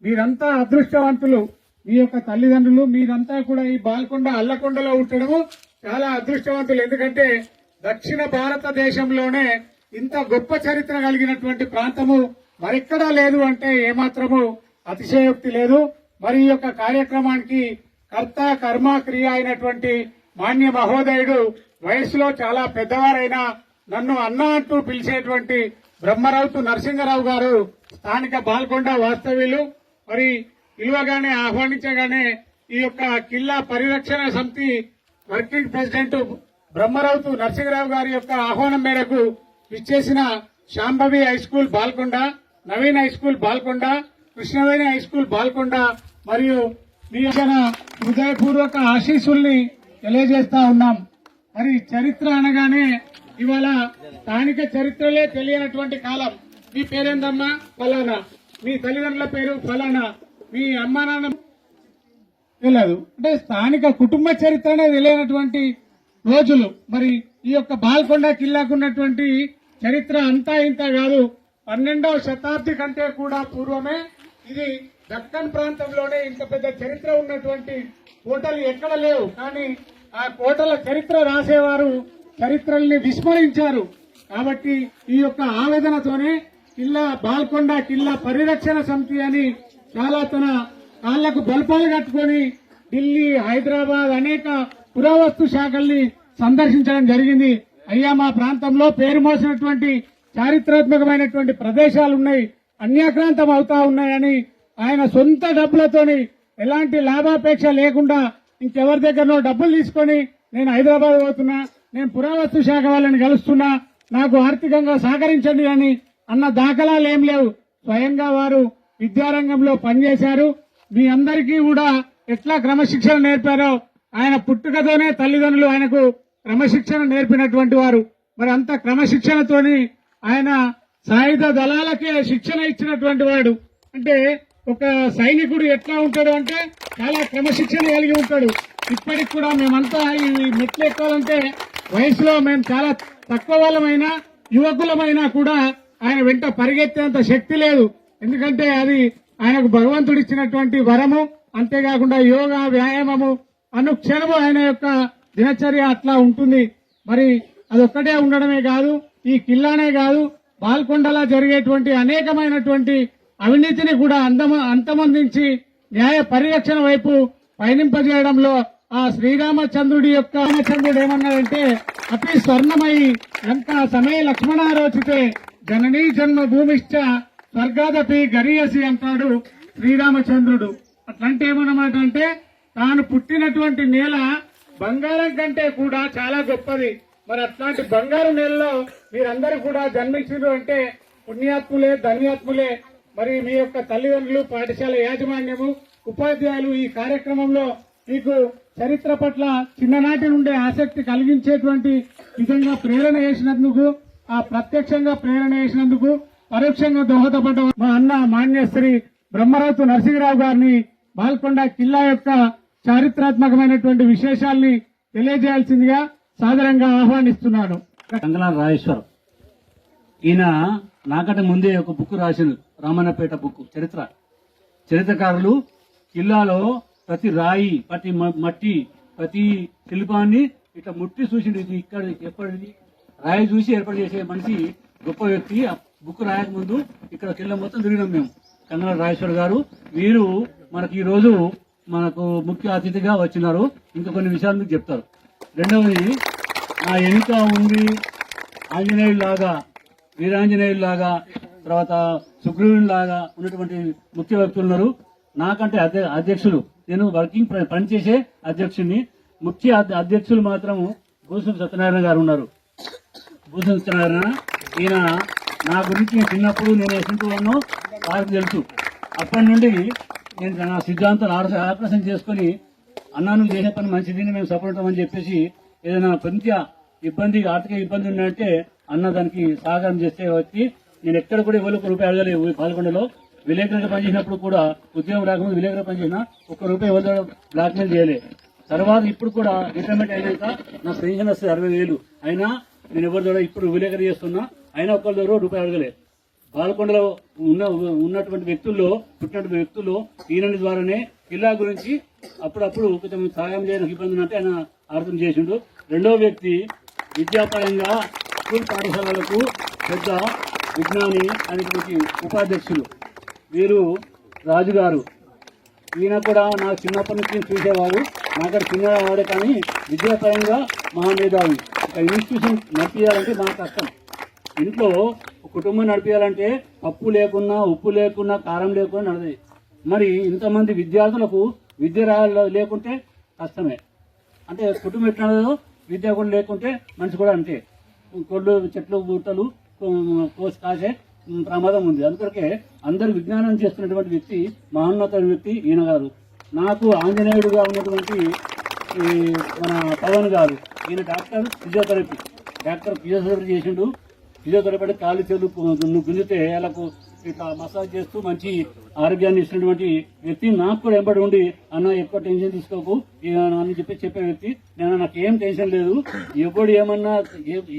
మీరంతా అదృష్టవంతులు. మీ యొక్క తల్లిదండ్రులు మీరంతా కూడా ఈ బాల్కొండ అల్లకొండలో ఉండడము చాలా అదృష్టవంతులు. ఎందుకంటే దక్షిణ భారతదేశంలోనే ఇంత గొప్ప చరిత్ర కలిగినటువంటి ప్రాంతము మరెక్కడా లేదు అంటే ఏమాత్రము అతిశయోక్తి లేదు. మరి ఈ యొక్క కార్యక్రమానికి కర్త కర్మ క్రియ అయినటువంటి మాన్య మహోదయుడు వయసులో చాలా పెద్దవారైన నన్ను అన్న అంటూ పిలిచేటువంటి బ్రహ్మరౌతు నరసింగరావు గారు స్థానిక బాల్కొండ వాస్తవ్యులు. మరి పిలువగానే ఆహ్వానించగానే ఈ యొక్క కిల్లా పరిరక్షణ సమితి వర్కింగ్ ప్రెసిడెంట్ బ్రహ్మరౌతు నరసింగరావు గారి యొక్క ఆహ్వానం మేరకు ఇచ్చేసిన Shambhavi high school Balkonda, Naveen high school Balkonda, Krishnaveni high school Balkonda మరియు మీ హృదయపూర్వక ఆశీస్సుల్ని తెలియజేస్తా ఉన్నాం. మరి చరిత్ర అనగానే ఇవాళ స్థానిక చరిత్రలే తెలియనటువంటి కాలం. మీ పేరేందమ్మా? ఫలానా. మీ తల్లిదండ్రుల పేరు ఫలానా. మీ అమ్మా నాన్న తెలియదు అంటే స్థానిక కుటుంబ చరిత్రనే తెలియనటువంటి రోజులు. మరి ఈ యొక్క బాల్కొండ కిల్లాకు ఉన్నటువంటి చరిత్ర అంతా ఇంత కాదు. 12వ శతాబ్ది కంటే కూడా పూర్వమే ఇది దక్కన్ ప్రాంతంలోనే ఇంత పెద్ద చరిత్ర ఉన్నటువంటి కోటలు ఎక్కడ లేవు. కానీ ఆ కోటల చరిత్ర రాసేవారు చరిత్రల్ని విస్మరించారు. కాబట్టి ఈ యొక్క ఆవేదనతోనే కిల్లా బాల్కొండ కిల్లా పరిరక్షణ సమితి అని చాలా తన కాళ్లకు బల్పాలు కట్టుకుని ఢిల్లీ, హైదరాబాద్ అనేక పురావస్తు శాఖల్ని సందర్శించడం జరిగింది. అయ్యా, మా ప్రాంతంలో పేరు మోసినటువంటి చారిత్రాత్మకమైనటువంటి ప్రదేశాలున్నాయి, అన్యాక్రాంతం అవుతా ఉన్నాయని ఆయన సొంత డబ్బులతోని ఎలాంటి లాభాపేక్ష లేకుండా ఇంకెవరి దగ్గరనో డబ్బులు తీసుకొని నేను హైదరాబాద్ పోతున్నా, నేను పురావస్తు శాఖ వాళ్ళని కలుస్తున్నా, నాకు ఆర్థికంగా సహకరించండి అని అన్న దాఖలాలు ఏం లేవు. స్వయంగా వారు విద్యారంగంలో పనిచేశారు. మీ అందరికీ కూడా ఎట్లా క్రమశిక్షణ నేర్పారో ఆయన పుట్టుకతోనే తల్లిదండ్రులు ఆయనకు క్రమశిక్షణ నేర్పినటువంటి వారు. మరి అంత క్రమశిక్షణతోని ఆయన సాయుధ దళాలకే శిక్షణ ఇచ్చినటువంటి వాడు. అంటే ఒక సైనికుడు ఎట్లా ఉంటాడు అంటే చాలా క్రమశిక్షణ కలిగి ఉంటాడు. ఇప్పటికి కూడా మేమంతా ఈ మెట్లు ఎక్కాలంటే వయసులో మేము చాలా తక్కువ వాళ్ళమైనా యువకులమైనా కూడా ఆయన వెంట పరిగెత్తేంత శక్తి లేదు. ఎందుకంటే అది ఆయనకు భగవంతుడు ఇచ్చినటువంటి వరము. అంతేకాకుండా యోగా, వ్యాయామము అనుక్షణము ఆయన యొక్క దినచర్య అట్లా ఉంటుంది. మరి అదొక్కటే ఉండడమే కాదు, ఈ కిల్లానే కాదు, బాల్కొండలా జరిగేటువంటి అనేకమైనటువంటి అవినీతిని కూడా అంతమొందించి న్యాయ పరిరక్షణ వైపు పయనింపజేయడంలో ఆ శ్రీరామచంద్రుడి యొక్క రామచంద్రుడు ఏమన్నాడంటే అతి స్వర్ణమయి లంకా సమయ లక్ష్మణారోచితే జననీ జన్మ భూమిశ్చ స్వర్గాదపి గరీయసి అంటాడు శ్రీరామచంద్రుడు. అట్లాంటి ఏమన్నమాట అంటే తాను పుట్టినటువంటి నేల బంగారం కంటే కూడా చాలా గొప్పది. మరి అట్లాంటి బంగారు నేలలో మీరందరూ కూడా జన్మించారు అంటే పుణ్యాత్ములే, ధన్యాత్ములే. మరి మీ యొక్క తల్లిదండ్రులు, పాఠశాల యాజమాన్యము, ఉపాధ్యాయులు ఈ కార్యక్రమంలో మీకు చరిత్ర పట్ల చిన్ననాటి నుండే ఆసక్తి కలిగించేటువంటి విధంగా ప్రేరణ చేసినందుకు, ఆ ప్రత్యక్షంగా ప్రేరణ చేసినందుకు పరోక్షంగా దోహదపడ్డ మా అన్న మాన్యశ్రీ బ్రహ్మరౌతు నరసింగరావు గారిని బాల్కొండ కిల్లా యొక్క చారిత్రాత్మకమైనటువంటి విశేషాల్ని తెలియజేయాల్సిందిగా సాదరంగా ఆహ్వానిస్తున్నాను. కంగళ రాజేశ్వర్ ఈయన నాకంటే ముందే ఒక బుక్ రాసిండు, రామన్నపేట బుక్. చరిత్రకారులు కిల్లాలో ప్రతి రాయి, ప్రతి మట్టి, ప్రతి శిల్పాన్ని ఇట్లా ముట్టి చూసిండు. ఇది ఇక్కడ ఎప్పటిది రాయి చూసి ఏర్పాటు చేసే మనిషి గొప్ప వ్యక్తి. ఆ బుక్ రాయక ముందు ఇక్కడ కిల్లా మొత్తం తిరిగినాం మేము. కంగళ రాజేశ్వర్ గారు వీరు మనకి ఈ రోజు మనకు ముఖ్య అతిథిగా వచ్చినారు. ఇంకా కొన్ని విషయాలు మీకు చెప్తారు. రెండవది, ఆ ఎన్నిక ఉంది ఆంజనేయులాగా, వీరాంజనేయులాగా, తర్వాత సుగ్రీవునిలాగా ఉన్నటువంటి ముఖ్య వ్యక్తులు ఉన్నారు. నాకంటే అధ్యక్షులు, నేను వర్కింగ్ పనిచేసే అధ్యక్షుడిని. ముఖ్య అధ్యక్షులు మాత్రం భూషణ్ సత్యనారాయణ గారు ఉన్నారు. భూషణ్ సత్యనారాయణ ఈయన నా గురించి చిన్నప్పుడు నేను ఎసుకుంటున్నాను వారికి తెలుసు. అప్పటి నుండి నేను నా సిద్ధాంతాలు ఆకర్షణ చేసుకుని అన్నాను చేసే పని మంచిది, మేము సపోర్ట్ అని చెప్పేసి ఏదైనా కొంత ఇబ్బంది, ఆర్థిక ఇబ్బంది ఉన్నాయంటే అన్న దానికి సహకారం చేస్తే వచ్చి నేను ఎక్కడ కూడా ఎవరికి రూపాయి అడగలేదు. పాల్గొండలో విలేకరుగా పనిచేసినప్పుడు కూడా ఉద్యోగం రాకముందు విలేకరుగా పనిచేసిన ₹1 ఎవరు బ్లాక్మెయిల్ చేయలే. తర్వాత ఇప్పుడు కూడా రిటైర్మెంట్ అయినాక నా పెన్షన్ వస్తుంది 60,000. అయినా నేను ఎవరి ద్వారా ఇప్పుడు విలేకరు చేస్తున్నా, అయినా ఒక్కరి దగ్గర ₹1 అడగలే. బాలకొండలో ఉన్నటువంటి వ్యక్తుల్లో పుట్టినటువంటి వ్యక్తుల్లో ఈయన ద్వారానే కిల్లా గురించి అప్పుడప్పుడు కొంచెం సహాయం చేయడానికి ఇబ్బంది ఉన్నట్టు ఆయన అర్థం చేసిండు. రెండో వ్యక్తి విద్యాపరంగా స్కూల్ పాఠశాలలకు పెద్ద విజ్ఞాని అనేటువంటి ఉపాధ్యక్షులు వీరు రాజు గారు. ఈయన కూడా నాకు చిన్నప్పటి నుంచి చూసేవాడు. నాకడ చిన్నవాడే కానీ విద్యాపరంగా మహామేధావి. ఒక ఇన్స్టిట్యూషన్ నడిపించాలంటే మాకు కష్టం. ఇంట్లో కుటుంబం నడిపించాలంటే పప్పు లేకున్నా ఉప్పు లేకున్నా కారం లేకున్నా నడది. మరి ఇంతమంది విద్యార్థులకు విద్య లేకుంటే కష్టమే. అంటే కుటుంబం ఎట్లా నడదో విద్య కూడా లేకుంటే మనిషి కూడా అంతే. కొళ్ళు చెట్లు బుట్టలు కోసి కాసే ప్రమాదం ఉంది. అందుకొరకే అందరు విజ్ఞానం చేస్తున్నటువంటి వ్యక్తి మహోన్నత వ్యక్తి ఈయన గారు. నాకు ఆంజనేయుడుగా ఉన్నటువంటి మన పవన్ గారు, ఈయన ఫిజియోథెరపీ చేసిండు. ఫిజియోథెరపీ కాలు చేతులు గుంజితే వాళ్ళకు ఇట్లా మసాజ్ చేస్తూ మంచి ఆరోగ్యాన్ని ఇస్తున్నటువంటి వ్యక్తి. నాకు కూడా ఎంబడి ఉండి అన్న ఎక్కువ టెన్షన్ తీసుకోకు అని చెప్పే వ్యక్తి. నాకు ఏం టెన్షన్ లేదు. ఎప్పుడు ఏమన్నా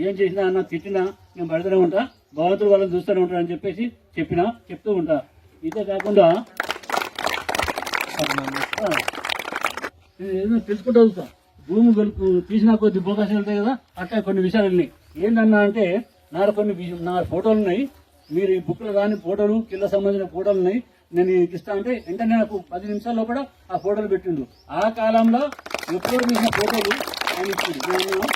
ఏం చేసినా అన్న తిట్టినా నేను పడుతూనే ఉంటా, భగవంతుడు వాళ్ళని చూస్తూనే ఉంటాను అని చెప్పేసి చెప్తూ ఉంటా. ఇదే కాకుండా ఏదో తెలుసుకుంటూ వస్తా. భూమి తీసిన కొద్ది బోకాశాలు వెళ్తాయి కదా, అట్లా కొన్ని విషయాలు వెళ్ళినాయి. ఏంటన్నా అంటే నా ఫోటోలు ఉన్నాయి. మీరు ఈ బుక్లో కానీ ఫోటోలు కింద సంబంధించిన ఫోటోలు ఉన్నాయి. నేను ఇస్తా అంటే వెంటనే నాకు 10 నిమిషాల్లో కూడా ఆ ఫోటోలు పెట్టిండు. ఆ కాలంలో ఎప్పుడు తీసిన ఫోటోలు ఆయన ఇచ్చిండు.